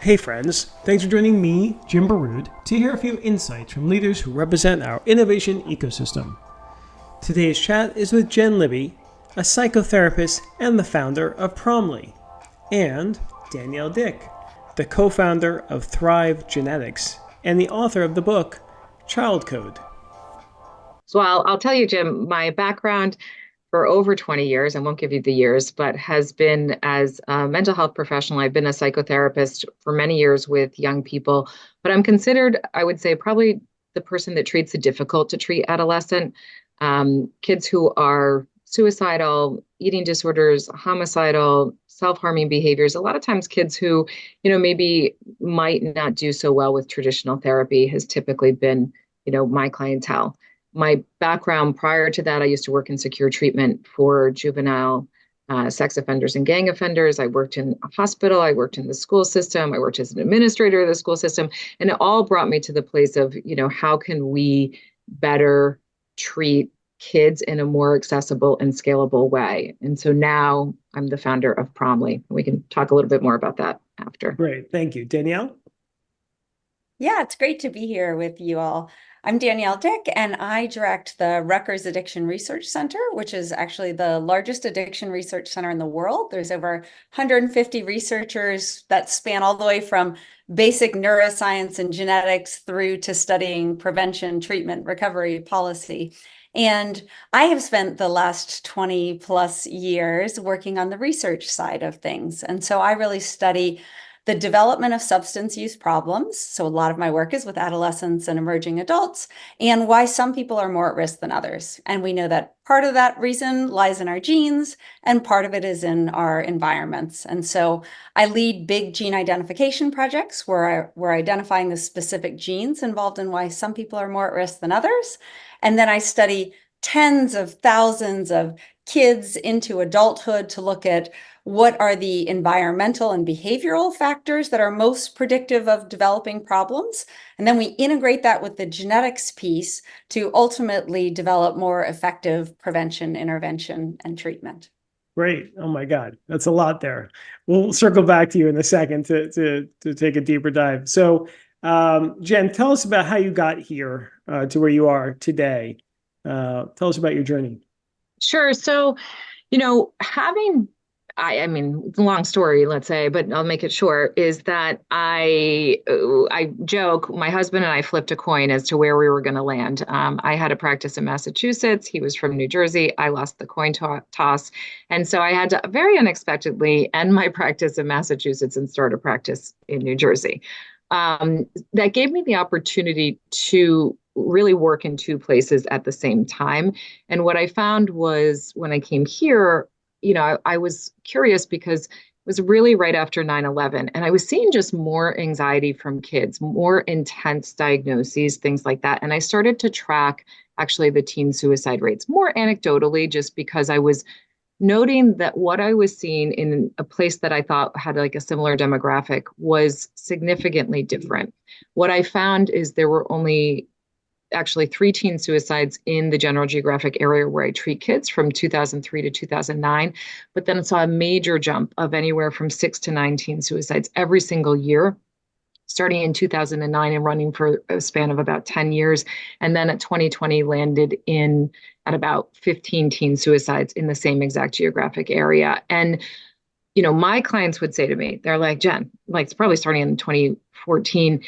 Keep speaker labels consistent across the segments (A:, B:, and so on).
A: Hey friends, thanks for joining me, Jim Baroud, to hear a few insights from leaders who represent our innovation ecosystem. Today's chat is with Jen Libby, a psychotherapist and the founder of Promly, and Danielle Dick, the co-founder of Thrive Genetics and the author of the book Child Code.
B: So I'll tell you, Jim, my background for over 20 years, I won't give you the years, but has been as a mental health professional. I've been a psychotherapist for many years with young people, but I'm considered, I would say, probably the person that treats the difficult to treat adolescent kids who are suicidal, eating disorders, homicidal, self-harming behaviors. A lot of times kids who, maybe might not do so well with traditional therapy has typically been, my clientele. My background prior to that, I used to work in secure treatment for juvenile sex offenders and gang offenders. I worked in a hospital. I worked in the school system. I worked as an administrator of the school system. And it all brought me to the place of, how can we better treat kids in a more accessible and scalable way? And so now I'm the founder of Promly. We can talk a little bit more about that after.
A: Great, thank you. Danielle?
C: Yeah, it's great to be here with you all. I'm Danielle Dick, and I direct the Rutgers Addiction Research Center, which is actually the largest addiction research center in the world. There's over 150 researchers that span all the way from basic neuroscience and genetics through to studying prevention, treatment, recovery, policy. And I have spent the last 20 plus years working on the research side of things. And so I really study the development of substance use problems. So a lot of my work is with adolescents and emerging adults, and why some people are more at risk than others. And we know that part of that reason lies in our genes, and part of it is in our environments. And so I lead big gene identification projects where we're identifying the specific genes involved in why some people are more at risk than others. And then I study tens of thousands of kids into adulthood to look at what are the environmental and behavioral factors that are most predictive of developing problems. And then we integrate that with the genetics piece to ultimately develop more effective prevention, intervention, and treatment.
A: Great. Oh my God, that's a lot there. We'll circle back to you in a second to take a deeper dive. So, Jen, tell us about how you got here to where you are today. Tell us about your journey.
B: Sure. So, I mean, it's a long story, let's say, but I'll make it short, is that I joke, my husband and I flipped a coin as to where we were going to land. I had a practice in Massachusetts. He was from New Jersey. I lost the coin toss. And so I had to very unexpectedly end my practice in Massachusetts and start a practice in New Jersey. That gave me the opportunity to really work in two places at the same time. And what I found was when I came here, I was curious because it was really right after 9/11, and I was seeing just more anxiety from kids, more intense diagnoses, things like that. And I started to track actually the teen suicide rates more anecdotally, just because I was noting that what I was seeing in a place that I thought had like a similar demographic was significantly different. What I found is there were only actually 3 teen suicides in the general geographic area where I treat kids from 2003 to 2009, but then I saw a major jump of anywhere from 6 to 9 teen suicides every single year, starting in 2009 and running for a span of about 10 years. And then at 2020 landed at about 15 teen suicides in the same exact geographic area. And my clients would say to me, they're like, Jen, like it's probably starting in 2014,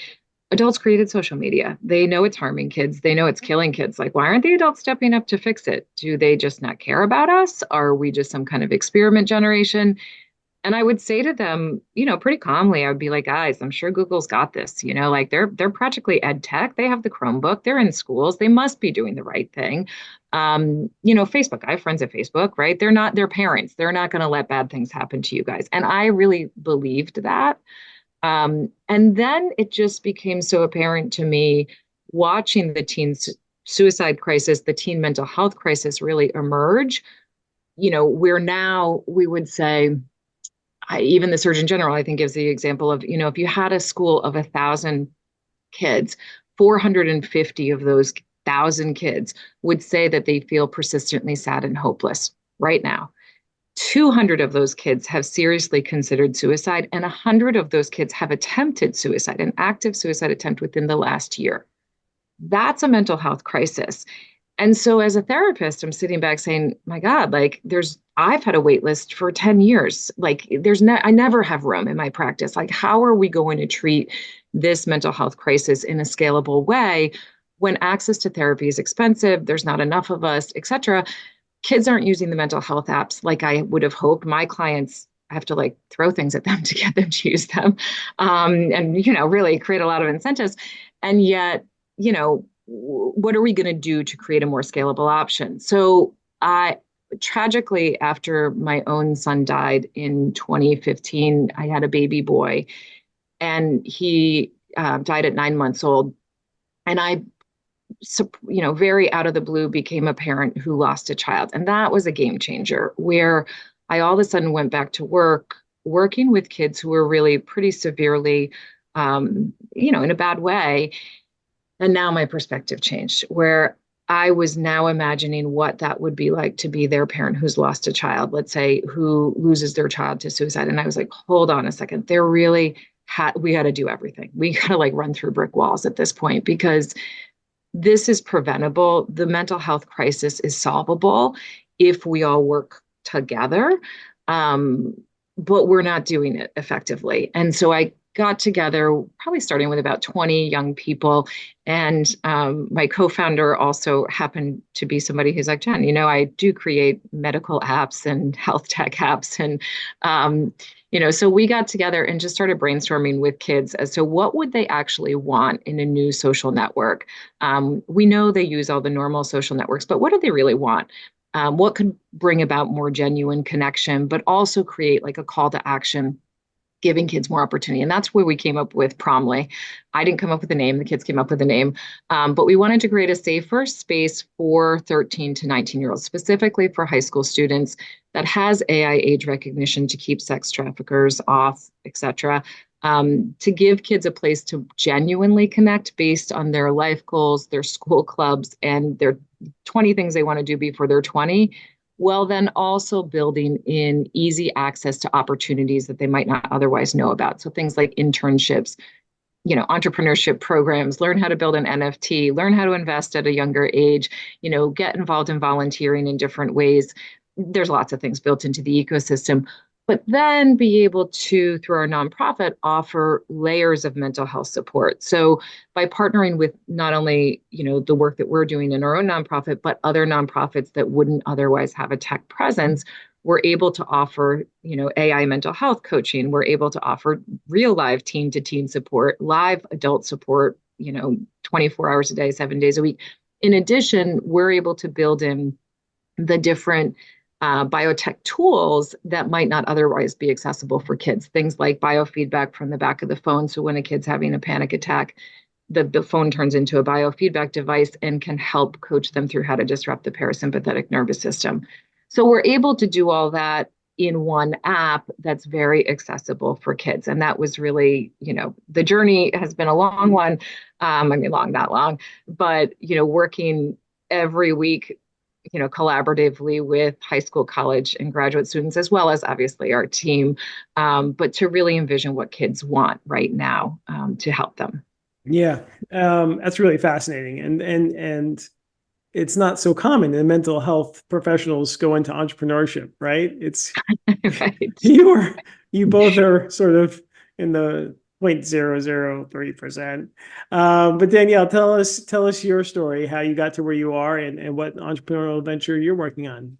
B: adults created social media. They know it's harming kids. They know it's killing kids. Like, why aren't the adults stepping up to fix it? Do they just not care about us? Are we just some kind of experiment generation? And I would say to them, pretty calmly, I would be like, guys, I'm sure Google's got this, like they're practically ed tech. They have the Chromebook. They're in schools. They must be doing the right thing. Facebook, I have friends at Facebook, right? They're not their parents. They're not going to let bad things happen to you guys. And I really believed that. And then it just became so apparent to me watching the teen suicide crisis, the teen mental health crisis really emerge, where now we would say, even the Surgeon General, I think, gives the example of, if you had a school of 1,000 kids, 450 of those 1,000 kids would say that they feel persistently sad and hopeless right now. 200 of those kids have seriously considered suicide, and 100 of those kids have attempted suicide, an active suicide attempt within the last year. That's a mental health crisis. And so as a therapist, I'm sitting back saying, my God, like I've had a wait list for 10 years. Like I never have room in my practice. Like, how are we going to treat this mental health crisis in a scalable way when access to therapy is expensive, there's not enough of us, et cetera? Kids aren't using the mental health apps like I would have hoped. My clients have to like throw things at them to get them to use them, and, really create a lot of incentives. And yet, what are we going to do to create a more scalable option? So I tragically, after my own son died in 2015, I had a baby boy, and he died at 9 months old. And I very out of the blue became a parent who lost a child. And that was a game changer, where I all of a sudden went back to work, working with kids who were really pretty severely, in a bad way. And now my perspective changed, where I was now imagining what that would be like to be their parent who's lost a child, let's say, who loses their child to suicide. And I was like, hold on a second. We got to do everything. We got to like run through brick walls at this point, because this is preventable. The mental health crisis is solvable if we all work together, but we're not doing it effectively. And so I got together, probably starting with about 20 young people. And my co-founder also happened to be somebody who's like, Jen, I do create medical apps and health tech apps. And so we got together and just started brainstorming with kids as to what would they actually want in a new social network. We know they use all the normal social networks, but what do they really want? What could bring about more genuine connection, but also create like a call to action, giving kids more opportunity. And that's where we came up with Promly. I didn't come up with a name, the kids came up with a name, but we wanted to create a safer space for 13 to 19-year-olds, specifically for high school students, that has AI age recognition to keep sex traffickers off, et cetera, to give kids a place to genuinely connect based on their life goals, their school clubs, and their 20 things they want to do before they're 20. Well, then also building in easy access to opportunities that they might not otherwise know about. So things like internships, entrepreneurship programs, learn how to build an NFT, learn how to invest at a younger age, get involved in volunteering in different ways. There's lots of things built into the ecosystem, but then be able to, through our nonprofit, offer layers of mental health support. So by partnering with not only, the work that we're doing in our own nonprofit, but other nonprofits that wouldn't otherwise have a tech presence, we're able to offer, AI mental health coaching. We're able to offer real live teen to teen support, live adult support, 24 hours a day, 7 days a week. In addition, we're able to build in the different biotech tools that might not otherwise be accessible for kids. Things like biofeedback from the back of the phone. So when a kid's having a panic attack, the phone turns into a biofeedback device and can help coach them through how to disrupt the parasympathetic nervous system. So we're able to do all that in one app that's very accessible for kids. And that was really, the journey has been a long one. Not long, but, working every week, collaboratively with high school, college, and graduate students, as well as obviously our team, but to really envision what kids want right now, to help them.
A: Yeah, that's really fascinating, and it's not so common that mental health professionals go into entrepreneurship, right? It's
B: Right.
A: You both are sort of in the 0.003%. But Danielle, tell us your story, how you got to where you are, and what entrepreneurial venture you're working on.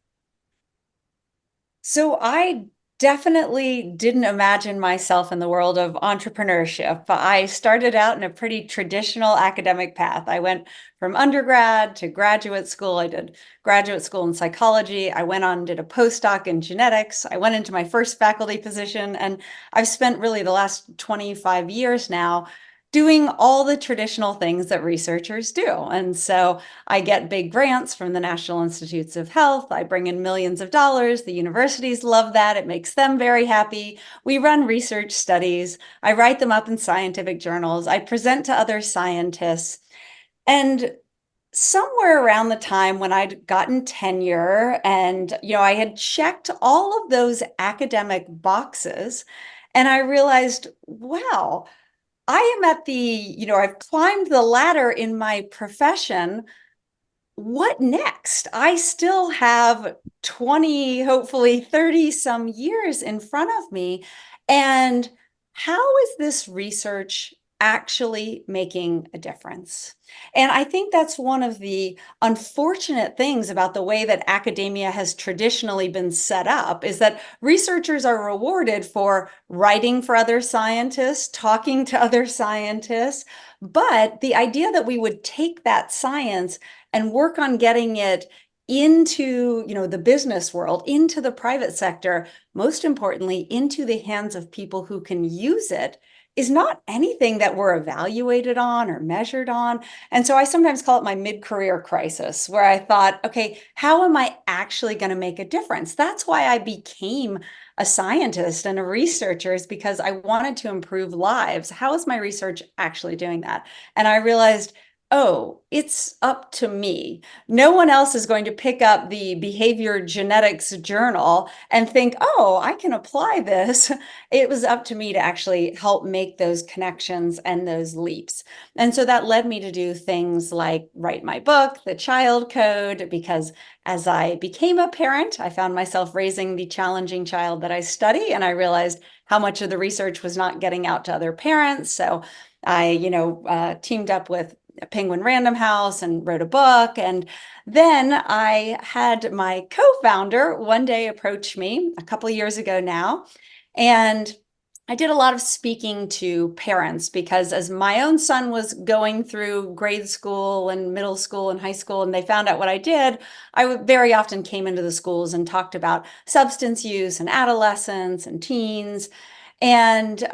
C: So I definitely didn't imagine myself in the world of entrepreneurship. I started out in a pretty traditional academic path. I went from undergrad to graduate school. I did graduate school in psychology. I went on and did a postdoc in genetics. I went into my first faculty position, and I've spent really the last 25 years now doing all the traditional things that researchers do. And so I get big grants from the National Institutes of Health. I bring in millions of dollars. The universities love that. It makes them very happy. We run research studies. I write them up in scientific journals. I present to other scientists. And somewhere around the time when I'd gotten tenure and, I had checked all of those academic boxes, and I realized, wow, I am at I've climbed the ladder in my profession. What next? I still have 20, hopefully 30 some years in front of me. And how is this research actually making a difference? And I think that's one of the unfortunate things about the way that academia has traditionally been set up is that researchers are rewarded for writing for other scientists, talking to other scientists. But the idea that we would take that science and work on getting it into, the business world, into the private sector, most importantly, into the hands of people who can use it, is not anything that we're evaluated on or measured on. And so I sometimes call it my mid-career crisis, where I thought, okay, how am I actually going to make a difference? That's why I became a scientist and a researcher, is because I wanted to improve lives. How is my research actually doing that? And I realized, oh, it's up to me. No one else is going to pick up the behavior genetics journal and think, oh, I can apply this. It was up to me to actually help make those connections and those leaps. And so that led me to do things like write my book, The Child Code, because as I became a parent, I found myself raising the challenging child that I study, and I realized how much of the research was not getting out to other parents. So I teamed up with Penguin Random House and wrote a book. And then I had my co-founder one day approach me a couple of years ago now. And I did a lot of speaking to parents because as my own son was going through grade school and middle school and high school, and they found out what I did, I very often came into the schools and talked about substance use and adolescents and teens. And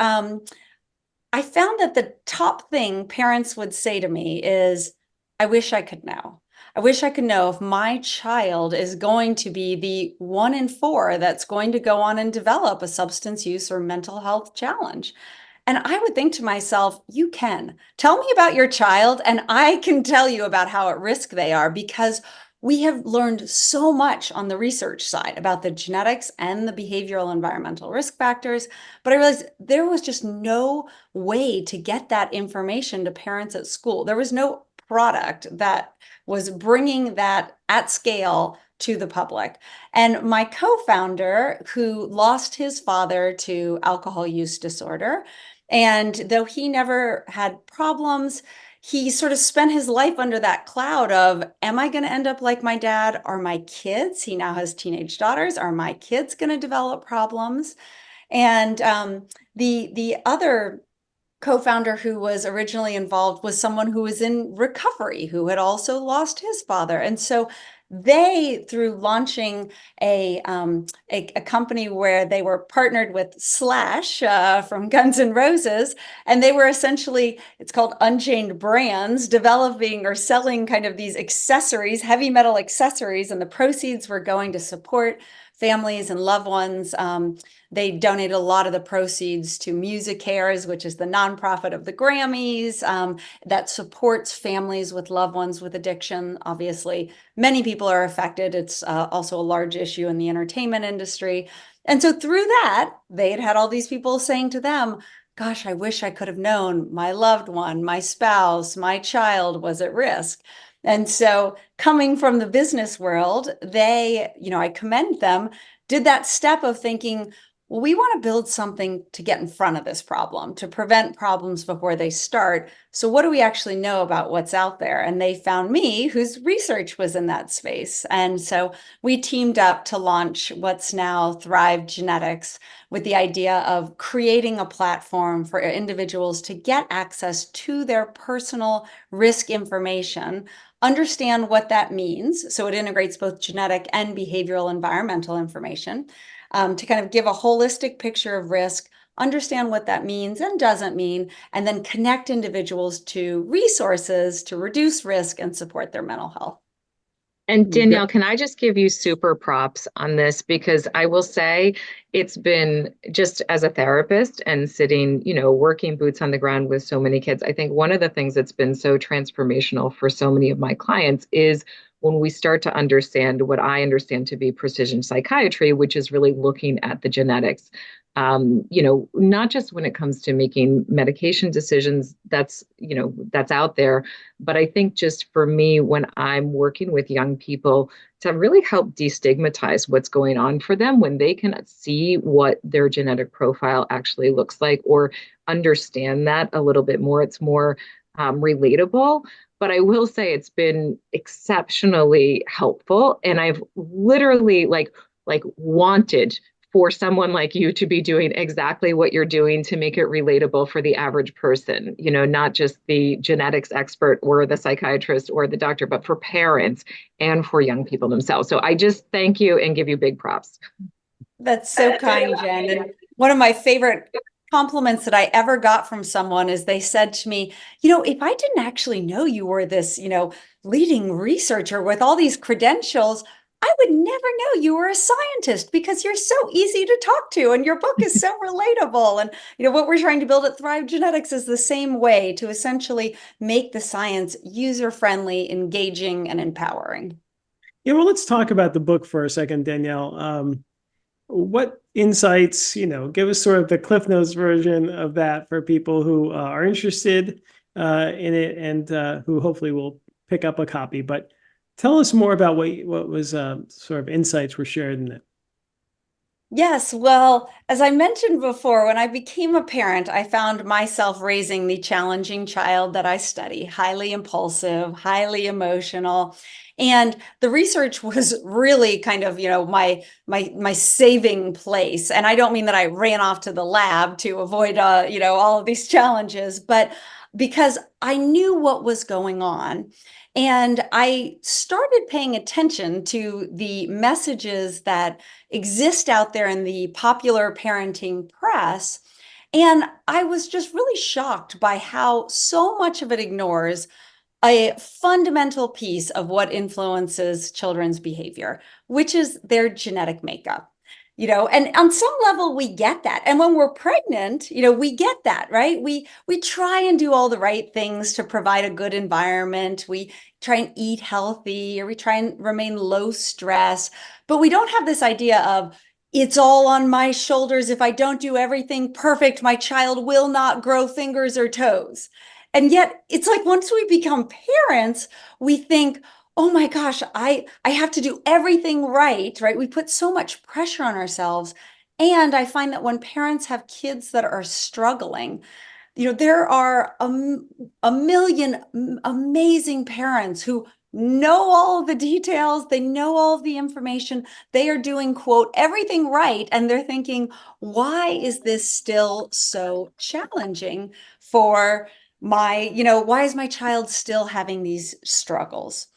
C: I found that the top thing parents would say to me is, I wish I could know. I wish I could know if my child is going to be the 1 in 4 that's going to go on and develop a substance use or mental health challenge. And I would think to myself, you can. Tell me about your child, and I can tell you about how at risk they are, because we have learned so much on the research side about the genetics and the behavioral environmental risk factors. But I realized there was just no way to get that information to parents at school. There was no product that was bringing that at scale to the public. And my co-founder, who lost his father to alcohol use disorder, and though he never had problems, he sort of spent his life under that cloud of, am I going to end up like my dad? Are my kids, he now has teenage daughters, are my kids going to develop problems? And the other co-founder who was originally involved was someone who was in recovery, who had also lost his father. And so they, through launching a company where they were partnered with Slash from Guns N' Roses, and they were essentially, it's called Unchained Brands, developing or selling kind of these accessories, heavy metal accessories, and the proceeds were going to support families and loved ones. They donated a lot of the proceeds to Music Cares, which is the nonprofit of the Grammys that supports families with loved ones with addiction. Obviously, many people are affected. It's also a large issue in the entertainment industry. And so through that, they had all these people saying to them, gosh, I wish I could have known my loved one, my spouse, my child was at risk. And so coming from the business world, they, I commend them, did that step of thinking, well, we want to build something to get in front of this problem, to prevent problems before they start. So what do we actually know about what's out there? And they found me, whose research was in that space. And so we teamed up to launch what's now Thrive Genetics, with the idea of creating a platform for individuals to get access to their personal risk information, understand what that means. So it integrates both genetic and behavioral environmental information, to kind of give a holistic picture of risk, understand what that means and doesn't mean, and then connect individuals to resources to reduce risk and support their mental health.
B: And Danielle, can I just give you super props on this? Because I will say it's been just as a therapist and sitting, working boots on the ground with so many kids. I think one of the things that's been so transformational for so many of my clients is when we start to understand what I understand to be precision psychiatry, which is really looking at the genetics. Not just when it comes to making medication decisions, that's out there, but I think just for me, when I'm working with young people, to really help destigmatize what's going on for them when they can see what their genetic profile actually looks like or understand that a little bit more, it's more relatable. But I will say it's been exceptionally helpful. And I've literally like wanted for someone like you to be doing exactly what you're doing to make it relatable for the average person, not just the genetics expert or the psychiatrist or the doctor, but for parents and for young people themselves. So I just thank you and give you big props.
C: That's so kind, Jen. And one of my favorite compliments that I ever got from someone is they said to me, if I didn't actually know you were this, leading researcher with all these credentials, I would never know you were a scientist because you're so easy to talk to and your book is so relatable. And, what we're trying to build at Thrive Genetics is the same way to essentially make the science user-friendly, engaging, and empowering.
A: Yeah, well, let's talk about the book for a second, Danielle. What insights, give us sort of the Cliff Notes version of that for people who are interested in it and who hopefully will pick up a copy. But tell us more about what was sort of insights were shared in it.
C: Yes, well, as I mentioned before, when I became a parent, I found myself raising the challenging child that I study, highly impulsive, highly emotional. And the research was really kind of, my saving place. And I don't mean that I ran off to the lab to avoid, all of these challenges, but because I knew what was going on. And I started paying attention to the messages that exist out there in the popular parenting press. And I was just really shocked by how so much of it ignores a fundamental piece of what influences children's behavior, which is their genetic makeup. And on some level we get that. And when we're pregnant, we get that, right? We try and do all the right things to provide a good environment. We try and eat healthy, or we try and remain low stress, but we don't have this idea of it's all on my shoulders. If I don't do everything perfect, my child will not grow fingers or toes. And yet it's like once we become parents, we think, oh my gosh, I have to do everything right, right? We put so much pressure on ourselves. And I find that when parents have kids that are struggling, there are a million amazing parents who know all of the details. They know all of the information. They are doing, quote, everything right. And they're thinking, why is this still so challenging for why is my child still having these struggles?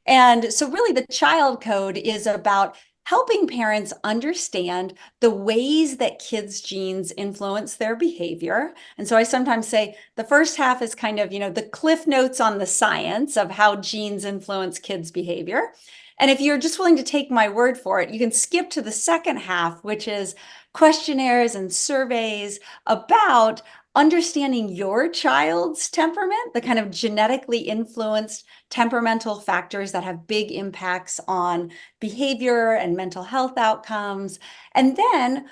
C: And so really the child code is about helping parents understand the ways that kids' genes influence their behavior. And so I sometimes say the first half is kind of, the cliff notes on the science of how genes influence kids' behavior. And if you're just willing to take my word for it, you can skip to the second half, which is questionnaires and surveys about understanding your child's temperament, the kind of genetically influenced temperamental factors that have big impacts on behavior and mental health outcomes, and then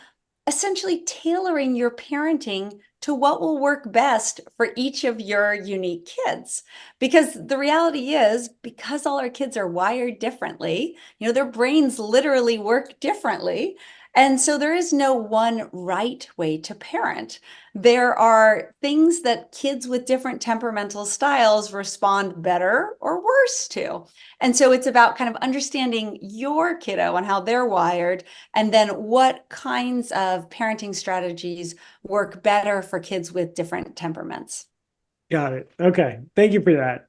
C: essentially tailoring your parenting to what will work best for each of your unique kids. Because the reality is, because all our kids are wired differently, their brains literally work differently. And so there is no one right way to parent. There are things that kids with different temperamental styles respond better or worse to. And so it's about kind of understanding your kiddo and how they're wired, and then what kinds of parenting strategies work better for kids with different temperaments.
A: Got it. Okay. Thank you for that.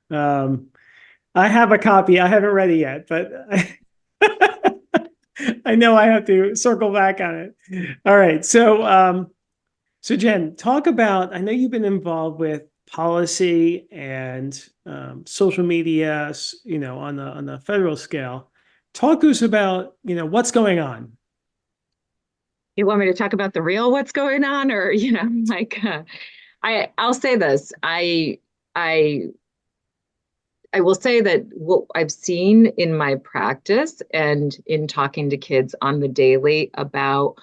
A: I have a copy. I haven't read it yet, but I know I have to circle back on it. All right. So Jen, talk about, I know you've been involved with policy and social media, on the federal scale. Talk to us about, what's going on.
B: You want me to talk about the real what's going on, or I'll say this. I I will say that what I've seen in my practice and in talking to kids on the daily about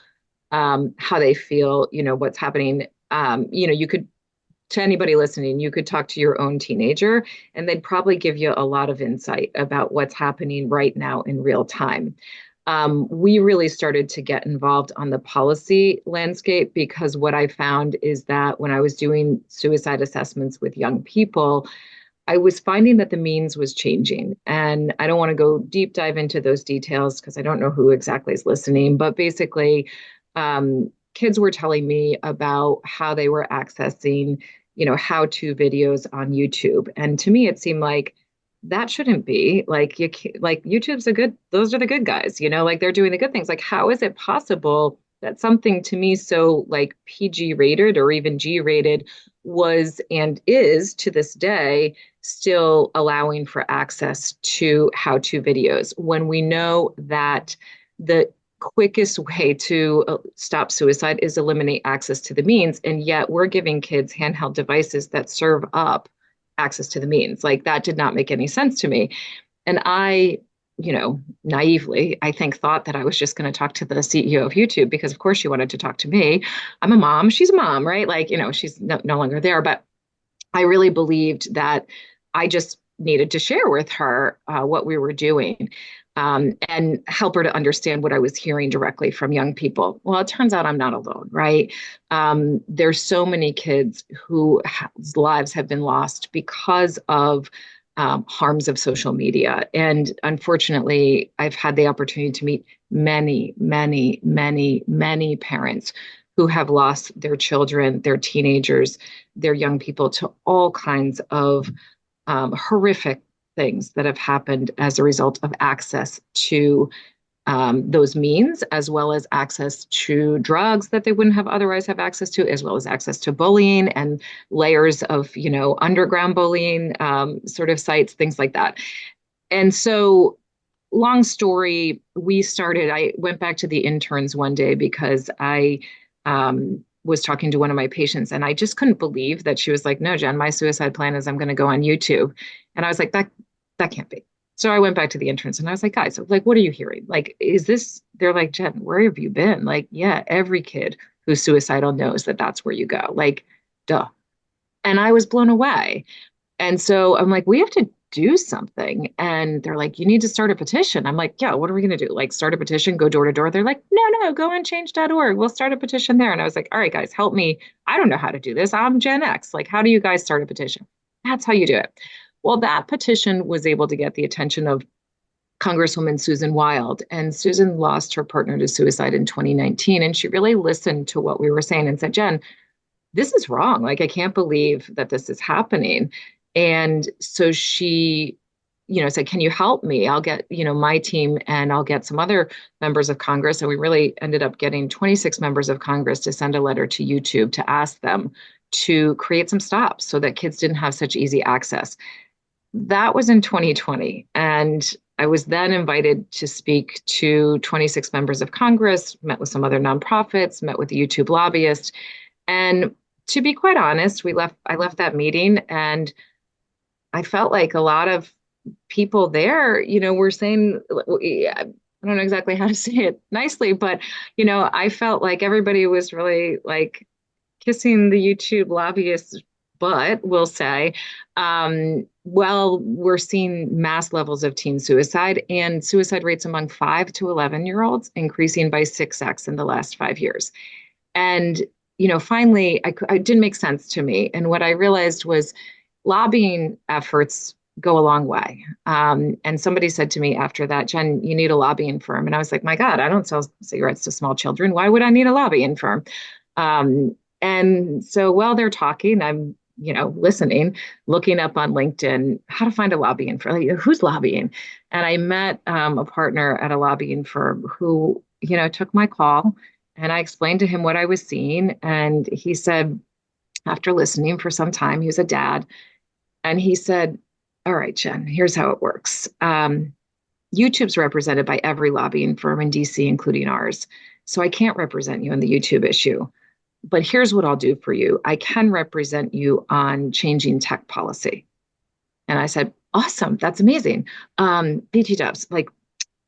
B: how they feel, what's happening. You could, to anybody listening, you could talk to your own teenager and they'd probably give you a lot of insight about what's happening right now in real time. We really started to get involved on the policy landscape because what I found is that when I was doing suicide assessments with young people, I was finding that the means was changing. And I don't want to go deep dive into those details because I don't know who exactly is listening, but basically, kids were telling me about how they were accessing, how-to videos on YouTube. And to me, it seemed like that shouldn't be like YouTube's those are the good guys, like they're doing the good things. Like, how is it possible that something to me so like PG rated or even G rated was and is to this day still allowing for access to how-to videos when we know that the quickest way to stop suicide is eliminate access to the means, and yet we're giving kids handheld devices that serve up access to the means. Like, that did not make any sense to me. And I, naively, I think thought that I was just going to talk to the CEO of YouTube because of course she wanted to talk to me. I'm a mom, she's a mom, right? Like, she's no longer there, but I really believed that I just needed to share with her what we were doing, and help her to understand what I was hearing directly from young people. Well, it turns out I'm not alone, right? There's so many kids whose lives have been lost because of harms of social media. And unfortunately, I've had the opportunity to meet many, many, many, many parents who have lost their children, their teenagers, their young people to all kinds of horrific things that have happened as a result of access to those means, as well as access to drugs that they wouldn't have otherwise have access to, as well as access to bullying and layers of, underground bullying sort of sites, things like that. And so, long story, I went back to the interns one day because I was talking to one of my patients and I just couldn't believe that she was like, no, Jen, my suicide plan is I'm going to go on YouTube. And I was like, that can't be. So I went back to the interns and I was like, guys, like, what are you hearing? Like, is this, they're like, Jen, where have you been? Like, yeah, every kid who's suicidal knows that that's where you go. Like, duh. And I was blown away. And so I'm like, we have to do something. And they're like, you need to start a petition. I'm like, yeah, what are we going to do? Like, start a petition, go door to door. They're like, no, go on change.org. We'll start a petition there. And I was like, all right, guys, help me. I don't know how to do this. I'm Gen X. Like, how do you guys start a petition? That's how you do it. Well, that petition was able to get the attention of Congresswoman Susan Wild. And Susan lost her partner to suicide in 2019. And she really listened to what we were saying and said, Jen, this is wrong. Like, I can't believe that this is happening. And so she, said, can you help me? I'll get, my team and I'll get some other members of Congress. And we really ended up getting 26 members of Congress to send a letter to YouTube to ask them to create some stops so that kids didn't have such easy access. That was in 2020. And I was then invited to speak to 26 members of Congress, met with some other nonprofits, met with the YouTube lobbyist. And to be quite honest, I left that meeting and I felt like a lot of people there, were saying, I don't know exactly how to say it nicely, but, I felt like everybody was really like kissing the YouTube lobbyist's butt, we'll say. Well, we're seeing mass levels of teen suicide and suicide rates among 5 to 11-year-olds increasing by 6x in the last 5 years. And, finally, it didn't make sense to me. And what I realized was lobbying efforts go a long way. And somebody said to me after that, Jen, you need a lobbying firm. And I was like, my God, I don't sell cigarettes to small children. Why would I need a lobbying firm? And so while they're talking, I'm, listening, looking up on LinkedIn, how to find a lobbying firm, like, who's lobbying. And I met a partner at a lobbying firm who, took my call and I explained to him what I was seeing. And he said, after listening for some time. He was a dad. And he said, all right, Jen, here's how it works. YouTube's represented by every lobbying firm in DC, including ours. So I can't represent you on the YouTube issue. But here's what I'll do for you. I can represent you on changing tech policy. And I said, awesome, that's amazing. BT Dubs, like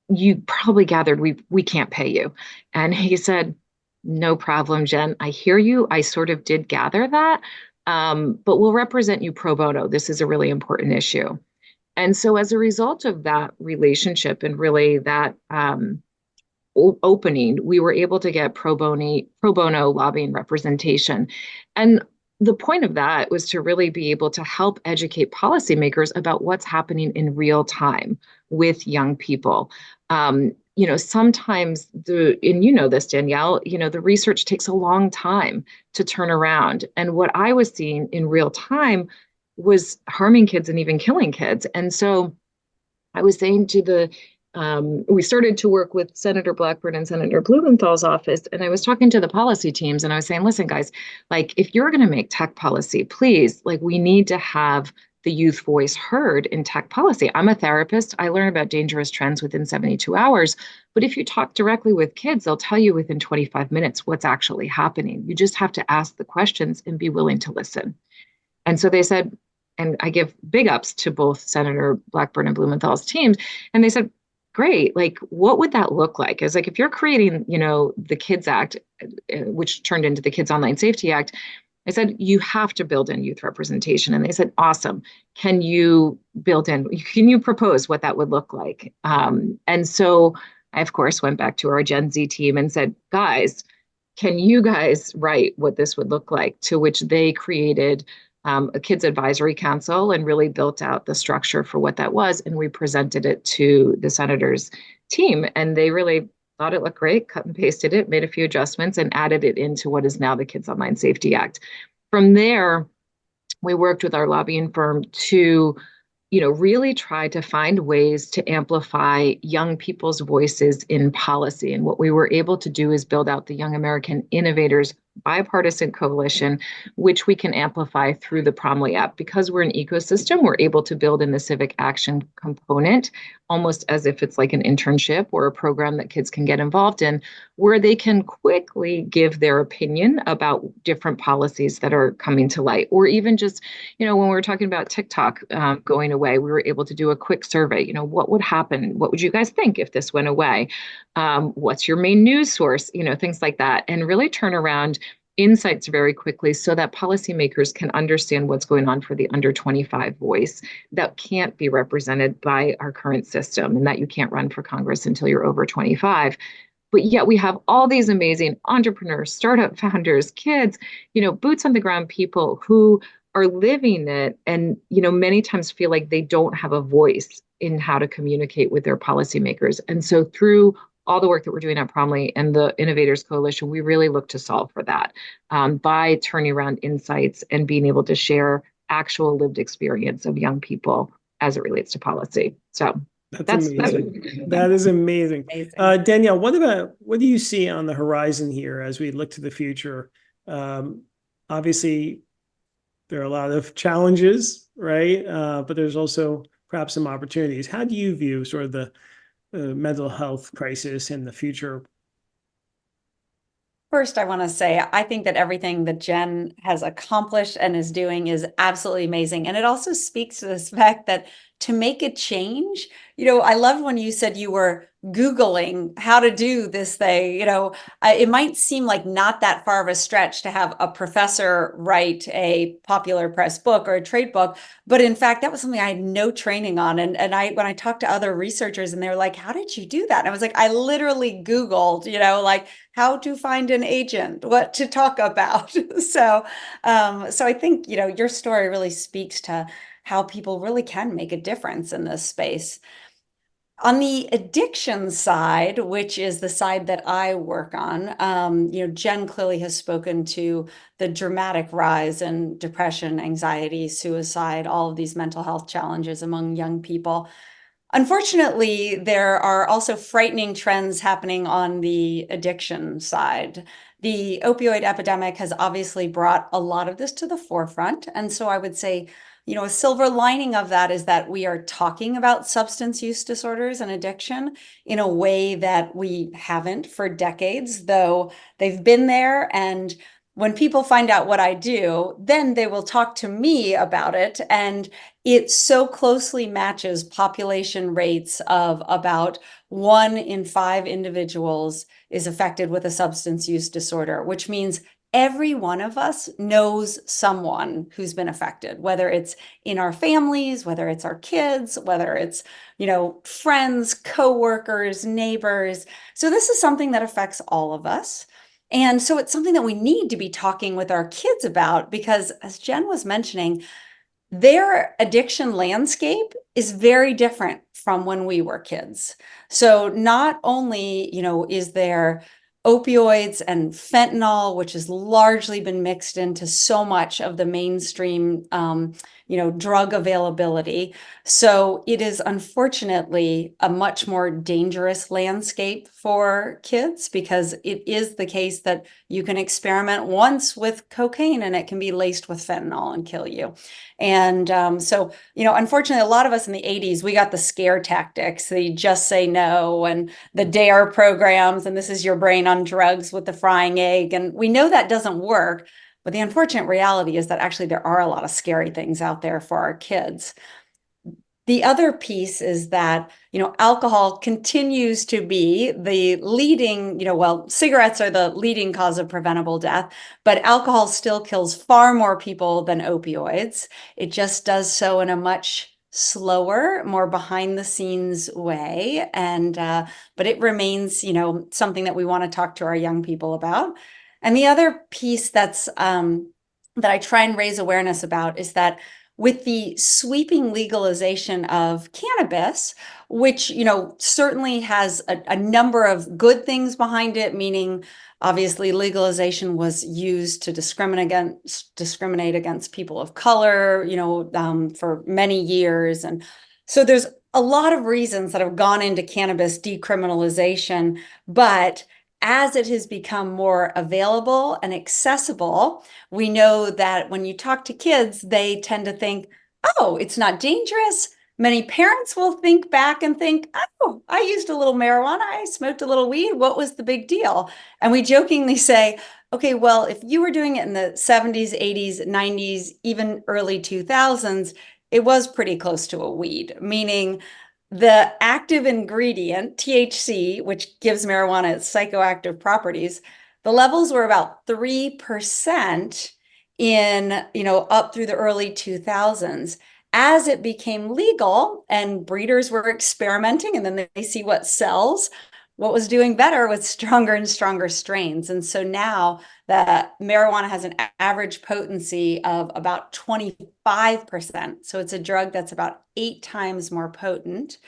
B: you probably gathered we can't pay you. And he said, no problem, Jen. I hear you. I sort of did gather that. But we'll represent you pro bono. This is a really important issue. And so as a result of that relationship and really that opening, we were able to get pro bono lobbying representation. And the point of that was to really be able to help educate policymakers about what's happening in real time with young people. Sometimes and you know this, Danielle, the research takes a long time to turn around. And what I was seeing in real time was harming kids and even killing kids. And so I was saying we started to work with Senator Blackburn and Senator Blumenthal's office. And I was talking to the policy teams and I was saying, listen, guys, like if you're going to make tech policy, please, like we need to have the youth voice heard in tech policy. I'm a therapist. I learn about dangerous trends within 72 hours. But if you talk directly with kids, they'll tell you within 25 minutes what's actually happening. You just have to ask the questions and be willing to listen. And so they said, and I give big ups to both Senator Blackburn and Blumenthal's teams. And they said, great, like what would that look like? It's like if you're creating, the KIDS Act, which turned into the Kids Online Safety Act, I said, you have to build in youth representation. And they said, awesome. Can you propose what that would look like? And so I, of course, went back to our Gen Z team and said, guys, can you guys write what this would look like? To which they created a kids advisory council and really built out the structure for what that was. And we presented it to the senator's team and they really thought it looked great, cut and pasted it, made a few adjustments and added it into what is now the Kids Online Safety Act. From there, we worked with our lobbying firm to really try to find ways to amplify young people's voices in policy. And what we were able to do is build out the Young American Innovators bipartisan coalition, which we can amplify through the Promly app. Because we're an ecosystem, we're able to build in the civic action component, almost as if it's like an internship or a program that kids can get involved in, where they can quickly give their opinion about different policies that are coming to light. Or even just, when we were talking about TikTok going away, we were able to do a quick survey. What would happen? What would you guys think if this went away? What's your main news source? Things like that, and really turn around insights very quickly so that policymakers can understand what's going on for the under 25 voice that can't be represented by our current system, and that you can't run for Congress until you're over 25. But yet we have all these amazing entrepreneurs, startup founders, kids, boots on the ground people who are living it and, many times feel like they don't have a voice in how to communicate with their policymakers. And so through all the work that we're doing at Promly and the Innovators Coalition, we really look to solve for that by turning around insights and being able to share actual lived experience of young people as it relates to policy. So
A: that's amazing. That is amazing. Danielle, what do you see on the horizon here as we look to the future? Obviously, there are a lot of challenges, right? But there's also perhaps some opportunities. How do you view sort of the mental health crisis in the future?
C: First, I want to say, I think that everything that Jen has accomplished and is doing is absolutely amazing. And it also speaks to this fact that to make a change, I loved when you said you were Googling how to do this thing. It might seem like not that far of a stretch to have a professor write a popular press book or a trade book. But in fact, that was something I had no training on. And when I talked to other researchers and they were like, how did you do that? And I was like, I literally Googled, like how to find an agent, what to talk about. So I think, your story really speaks to how people really can make a difference in this space. On the addiction side, which is the side that I work on, Jen clearly has spoken to the dramatic rise in depression, anxiety, suicide, all of these mental health challenges among young people. Unfortunately, there are also frightening trends happening on the addiction side. the opioid epidemic has obviously brought a lot of this to the forefront. And so I would say, a silver lining of that is that we are talking about substance use disorders and addiction in a way that we haven't for decades, though they've been there. And when people find out what I do, then they will talk to me about it. And it so closely matches population rates of about 1 in 5 individuals is affected with a substance use disorder, which means every one of us knows someone who's been affected, whether it's in our families, whether it's our kids, whether it's, friends, coworkers, neighbors. So this is something that affects all of us. And so it's something that we need to be talking with our kids about because, as Jen was mentioning, their addiction landscape is very different from when we were kids. So not only, is there opioids and fentanyl, which has largely been mixed into so much of the mainstream, drug availability. So it is unfortunately a much more dangerous landscape for kids because it is the case that you can experiment once with cocaine and it can be laced with fentanyl and kill you. And so, unfortunately, a lot of us in the 80s, we got the scare tactics, the just say no and the DARE programs, and this is your brain on drugs with the frying egg. And we know that doesn't work. But the unfortunate reality is that actually there are a lot of scary things out there for our kids. The other piece is that, alcohol continues to be the leading, cigarettes are the leading cause of preventable death, but alcohol still kills far more people than opioids. It just does so in a much slower, more behind the scenes way. And, but it remains, something that we want to talk to our young people about. And the other piece that I try and raise awareness about is that with the sweeping legalization of cannabis, which, certainly has a number of good things behind it, meaning obviously legalization was used to discriminate against people of color, for many years. And so there's a lot of reasons that have gone into cannabis decriminalization, but as it has become more available and accessible, we know that when you talk to kids, they tend to think, oh, it's not dangerous. Many parents will think back and think, oh, I used a little marijuana, I smoked a little weed. What was the big deal? And we jokingly say, okay, well, if you were doing it in the 70s, 80s, 90s, even early 2000s, it was pretty close to a weed, meaning the active ingredient, THC, which gives marijuana its psychoactive properties, the levels were about 3% in, up through the early 2000s. As it became legal and breeders were experimenting and then they see what sells, what was doing better was stronger and stronger strains. And so now the marijuana has an average potency of about 25%. So it's a drug that's about 8 times more potent.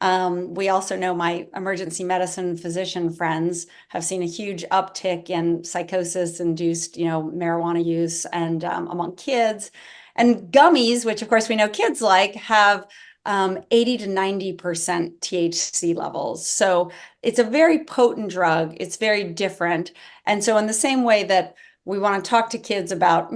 C: We also know my emergency medicine physician friends have seen a huge uptick in psychosis-induced, marijuana use and among kids. And gummies, which of course we know kids like, have 80 to 90% THC levels. So it's a very potent drug. It's very different. And so in the same way that we want to talk to kids about,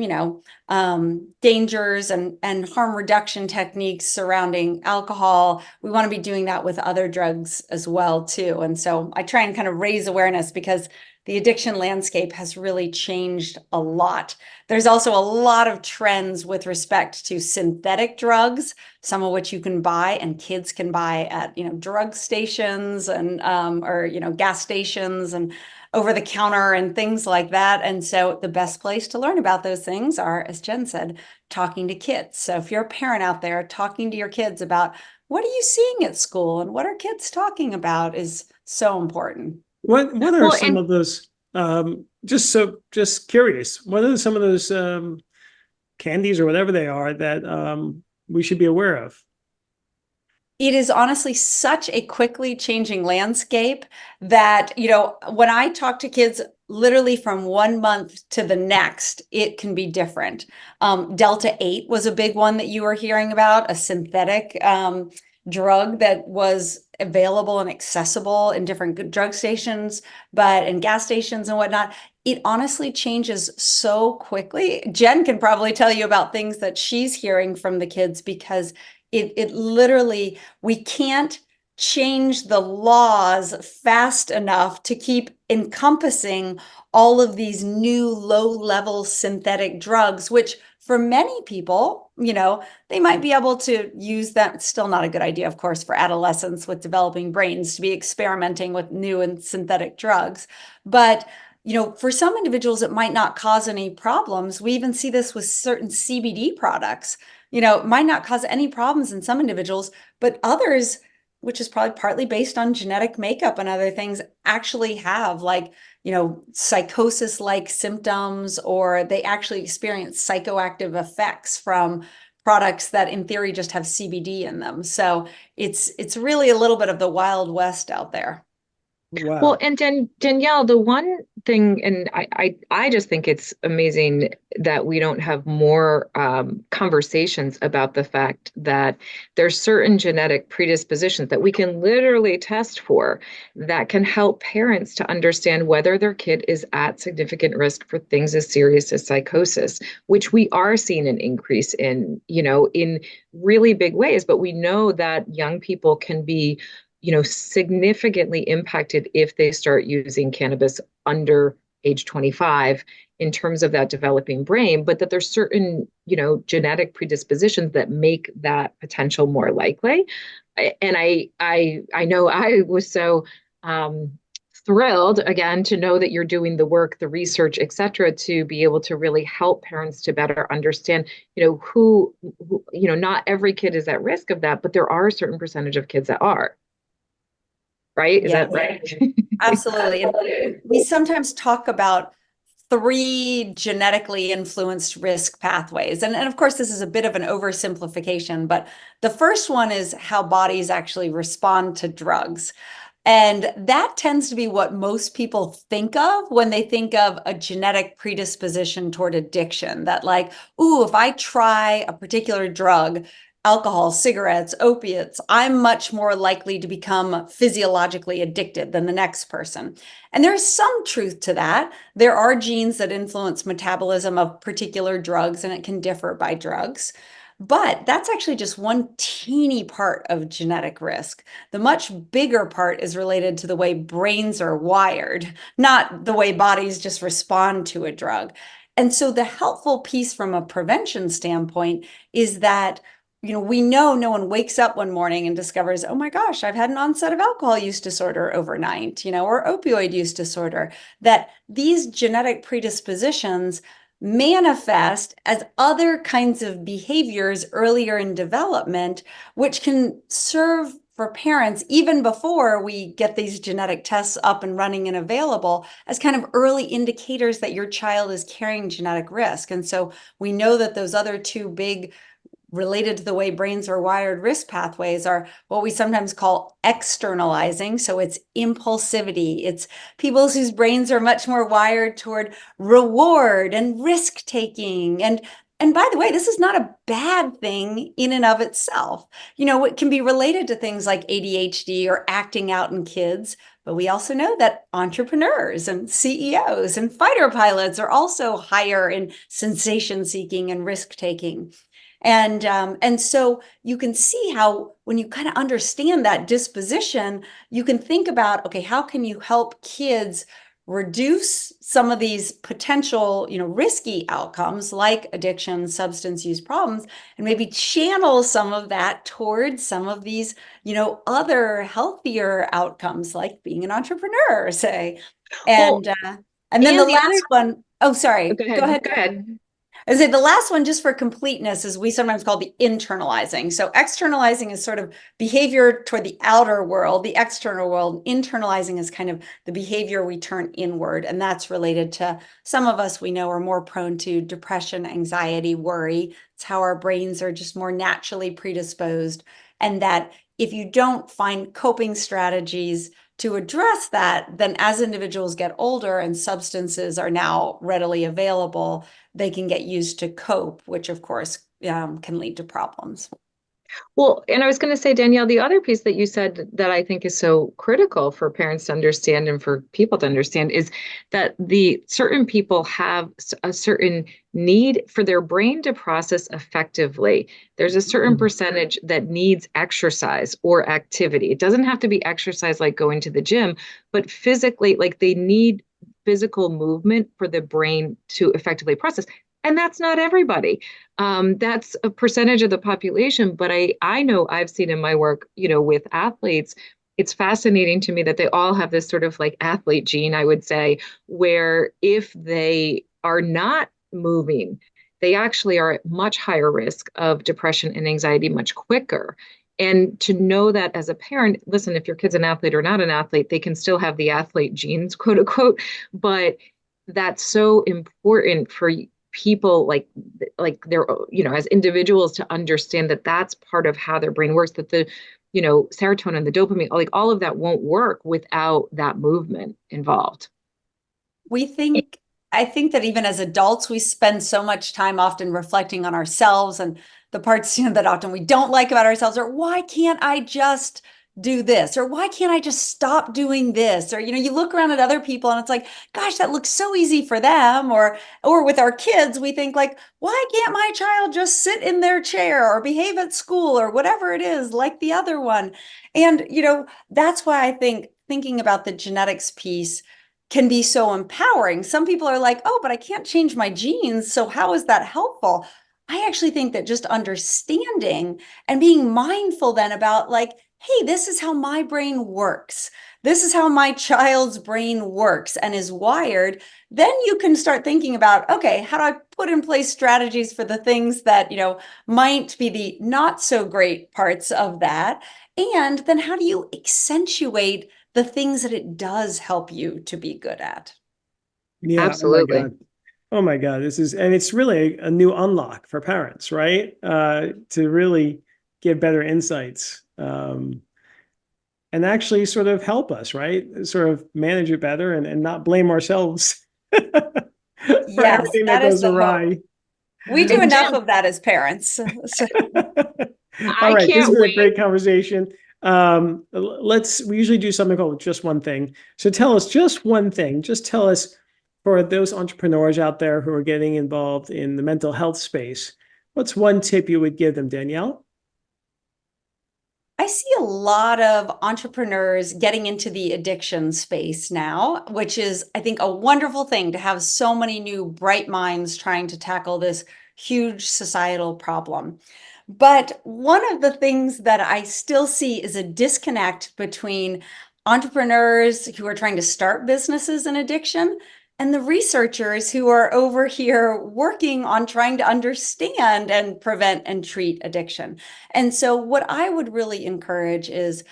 C: dangers and harm reduction techniques surrounding alcohol, we want to be doing that with other drugs as well, too. And so I try and kind of raise awareness because the addiction landscape has really changed a lot. There's also a lot of trends with respect to synthetic drugs, some of which you can buy and kids can buy at, drug stations and, or, gas stations and over the counter and things like that. And so the best place to learn about those things are, as Jen said, talking to kids. So if you're a parent out there, talking to your kids about what are you seeing at school and what are kids talking about is so important.
A: What are some of those? Just curious. What are some of those candies or whatever they are that we should be aware of?
C: It is honestly such a quickly changing landscape that, when I talk to kids, literally from 1 month to the next, it can be different. Delta 8 was a big one that you were hearing about, a synthetic drug that was available and accessible in different drug stations, but in gas stations and whatnot. it honestly changes so quickly. Jen can probably tell you about things that she's hearing from the kids because it literally, we can't change the laws fast enough to keep encompassing all of these new low-level synthetic drugs, which for many people, they might be able to use them. It's still not a good idea, of course, for adolescents with developing brains to be experimenting with new and synthetic drugs. But for some individuals, it might not cause any problems. We even see this with certain CBD products. It might not cause any problems in some individuals, but others, which is probably partly based on genetic makeup and other things, actually have psychosis-like symptoms, or they actually experience psychoactive effects from products that in theory just have CBD in them. So it's really a little bit of the Wild West out there.
A: Wow.
B: Well, and Danielle, the one thing, and I just think it's amazing that we don't have more conversations about the fact that there's certain genetic predispositions that we can literally test for that can help parents to understand whether their kid is at significant risk for things as serious as psychosis, which we are seeing an increase in, in really big ways. But we know that young people can be significantly impacted if they start using cannabis under age 25 in terms of that developing brain, but that there's certain, genetic predispositions that make that potential more likely. And I know I was so thrilled again to know that you're doing the work, the research, et cetera, to be able to really help parents to better understand, who, not every kid is at risk of that, but there are a certain percentage of kids that are. Right? Is that right?
C: Absolutely. And we sometimes talk about 3 genetically influenced risk pathways. And of course, this is a bit of an oversimplification, but the first one is how bodies actually respond to drugs. And that tends to be what most people think of when they think of a genetic predisposition toward addiction. That ooh, if I try a particular drug, alcohol, cigarettes, opiates, I'm much more likely to become physiologically addicted than the next person. And there's some truth to that. There are genes that influence metabolism of particular drugs, and it can differ by drugs. But that's actually just one teeny part of genetic risk. The much bigger part is related to the way brains are wired, not the way bodies just respond to a drug. And so the helpful piece from a prevention standpoint is that we know no one wakes up one morning and discovers, oh my gosh, I've had an onset of alcohol use disorder overnight, or opioid use disorder, that these genetic predispositions manifest as other kinds of behaviors earlier in development, which can serve for parents, even before we get these genetic tests up and running and available, as kind of early indicators that your child is carrying genetic risk. And so we know that those other 2 big related to the way brains are wired risk pathways are what we sometimes call externalizing. So it's impulsivity. It's people whose brains are much more wired toward reward and risk taking. And by the way, this is not a bad thing in and of itself. It can be related to things like ADHD or acting out in kids. But we also know that entrepreneurs and CEOs and fighter pilots are also higher in sensation seeking and risk taking. And so you can see how when you kind of understand that disposition, you can think about, okay, how can you help kids reduce some of these potential, risky outcomes like addiction, substance use problems, and maybe channel some of that towards some of these, other healthier outcomes like being an entrepreneur, say. And then the last one, oh, sorry,
B: go ahead.
C: I say the last one, just for completeness, is we sometimes call the internalizing. So externalizing is sort of behavior toward the outer world, the external world. Internalizing is kind of the behavior we turn inward. And that's related to some of us we know are more prone to depression, anxiety, worry. It's how our brains are just more naturally predisposed. And that if you don't find coping strategies to address that, then as individuals get older and substances are now readily available, they can get used to cope, which of course can lead to problems.
B: Well, and I was going to say, Danielle, the other piece that you said that I think is so critical for parents to understand and for people to understand is that the certain people have a certain need for their brain to process effectively. There's a certain percentage that needs exercise or activity. It doesn't have to be exercise like going to the gym, but physically, like they need physical movement for the brain to effectively process. And that's not everybody. That's a percentage of the population, but I know I've seen in my work, with athletes, it's fascinating to me that they all have this sort of like athlete gene, I would say, where if they are not moving, they actually are at much higher risk of depression and anxiety much quicker. And to know that as a parent, listen, if your kid's an athlete or not an athlete, they can still have the athlete genes, quote unquote, but that's so important for people they're as individuals to understand that that's part of how their brain works, that the serotonin, the dopamine, like all of that won't work without that movement involved.
C: We think, I think that even as adults, we spend so much time often reflecting on ourselves and the parts, that often we don't like about ourselves, or why can't I just do this? Or why can't I just stop doing this? Or, you look around at other people and it's like, gosh, that looks so easy for them. Or with our kids, we think like, why can't my child just sit in their chair or behave at school or whatever it is like the other one? And, that's why I think thinking about the genetics piece can be so empowering. Some people are like, oh, but I can't change my genes. So how is that helpful? I actually think that just understanding and being mindful then about like, hey, this is how my brain works. This is how my child's brain works and is wired. Then you can start thinking about, okay, how do I put in place strategies for the things that, might be the not so great parts of that? And then how do you accentuate the things that it does help you to be good at?
A: Yeah. Oh my
B: Absolutely.
A: God. Oh my God. And it's really a new unlock for parents, right? To really get better insights, and actually sort of help us, right? Sort of manage it better and not blame ourselves for
C: Yes,
A: everything that
C: that is
A: goes
C: the hope.
A: awry.
C: We do
B: And
C: enough
B: Jen,
C: of that as parents. So,
A: All
B: I
A: right. This has
B: can't
A: been a
B: wait.
A: great conversation. We usually do something called just one thing. So tell us just one thing. Just tell us, for those entrepreneurs out there who are getting involved in the mental health space, what's one tip you would give them, Danielle?
C: I see a lot of entrepreneurs getting into the addiction space now, which is, I think, a wonderful thing to have so many new bright minds trying to tackle this huge societal problem. But one of the things that I still see is a disconnect between entrepreneurs who are trying to start businesses in addiction and the researchers who are over here working on trying to understand and prevent and treat addiction. And so what I would really encourage is,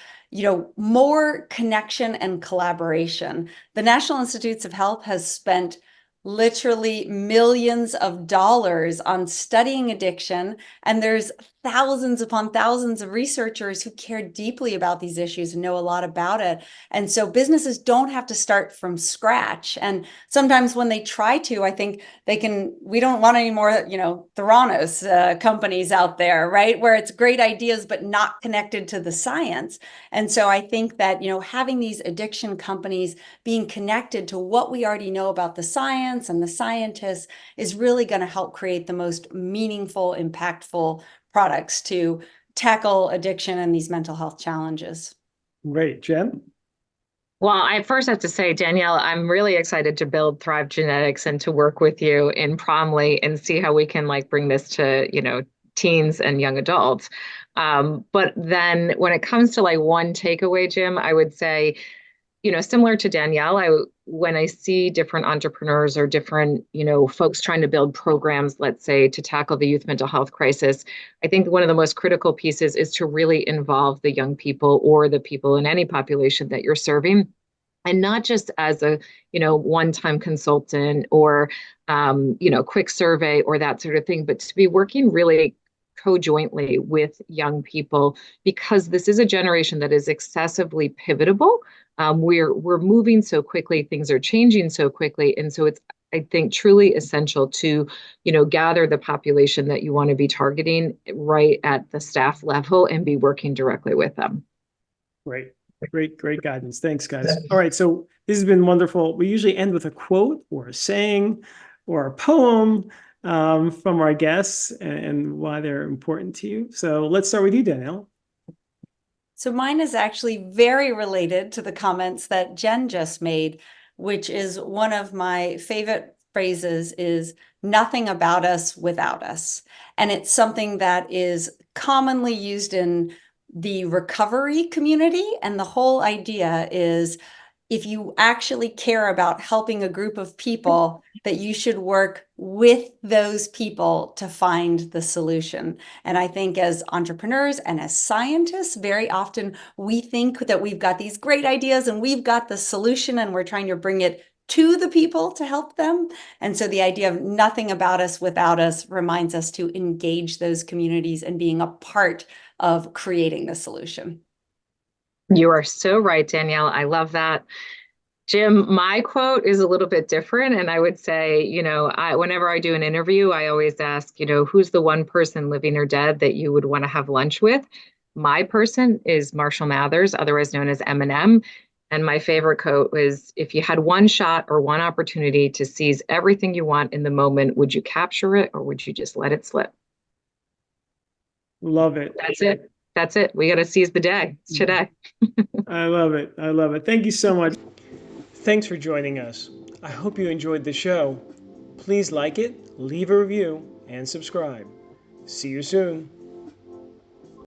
C: more connection and collaboration. The National Institutes of Health has spent literally millions of dollars on studying addiction, and there's thousands upon thousands of researchers who care deeply about these issues and know a lot about it. And so businesses don't have to start from scratch. And sometimes when they try to, I think we don't want any more, Theranos companies out there, right? Where it's great ideas, but not connected to the science. And so I think that, having these addiction companies being connected to what we already know about the science and the scientists is really going to help create the most meaningful, impactful products to tackle addiction and these mental health challenges.
A: Great. Jen?
B: Well, I first have to say, Danielle, I'm really excited to build Thrive Genetics and to work with you in Promly and see how we can bring this to, teens and young adults. But then when it comes to one takeaway, Jim, I would say, similar to Danielle, when I see different entrepreneurs or different, folks trying to build programs, let's say, to tackle the youth mental health crisis, I think one of the most critical pieces is to really involve the young people or the people in any population that you're serving. And not just as a, one-time consultant or, quick survey or that sort of thing, but to be working really co-jointly with young people, because this is a generation that is excessively pivotable. We're moving so quickly, things are changing so quickly, and so it's I think truly essential to, gather the population that you want to be targeting right at the staff level and be working directly with them.
A: Great guidance. Thanks, guys. All right, so this has been wonderful. We usually end with a quote or a saying or a poem from our guests and why they're important to you. So let's start with you, Danielle.
C: So mine is actually very related to the comments that Jen just made, which is one of my favorite phrases is nothing about us without us. And it's something that is commonly used in the recovery community. And the whole idea is if you actually care about helping a group of people, that you should work with those people to find the solution. And I think as entrepreneurs and as scientists, very often we think that we've got these great ideas and we've got the solution and we're trying to bring it to the people to help them. And so the idea of nothing about us without us reminds us to engage those communities and being a part of creating the solution.
B: You are so right, Danielle. I love that. Jim, my quote is a little bit different. And I would say, whenever I do an interview, I always ask, who's the one person living or dead that you would want to have lunch with? My person is Marshall Mathers, otherwise known as Eminem. And my favorite quote was, if you had one shot or one opportunity to seize everything you want in the moment, would you capture it or would you just let it slip?
A: Love it.
B: That's it. We got to seize the day. It's today.
A: I love it. Thank you so much. Thanks for joining us. I hope you enjoyed the show. Please like it, leave a review, and subscribe. See you soon.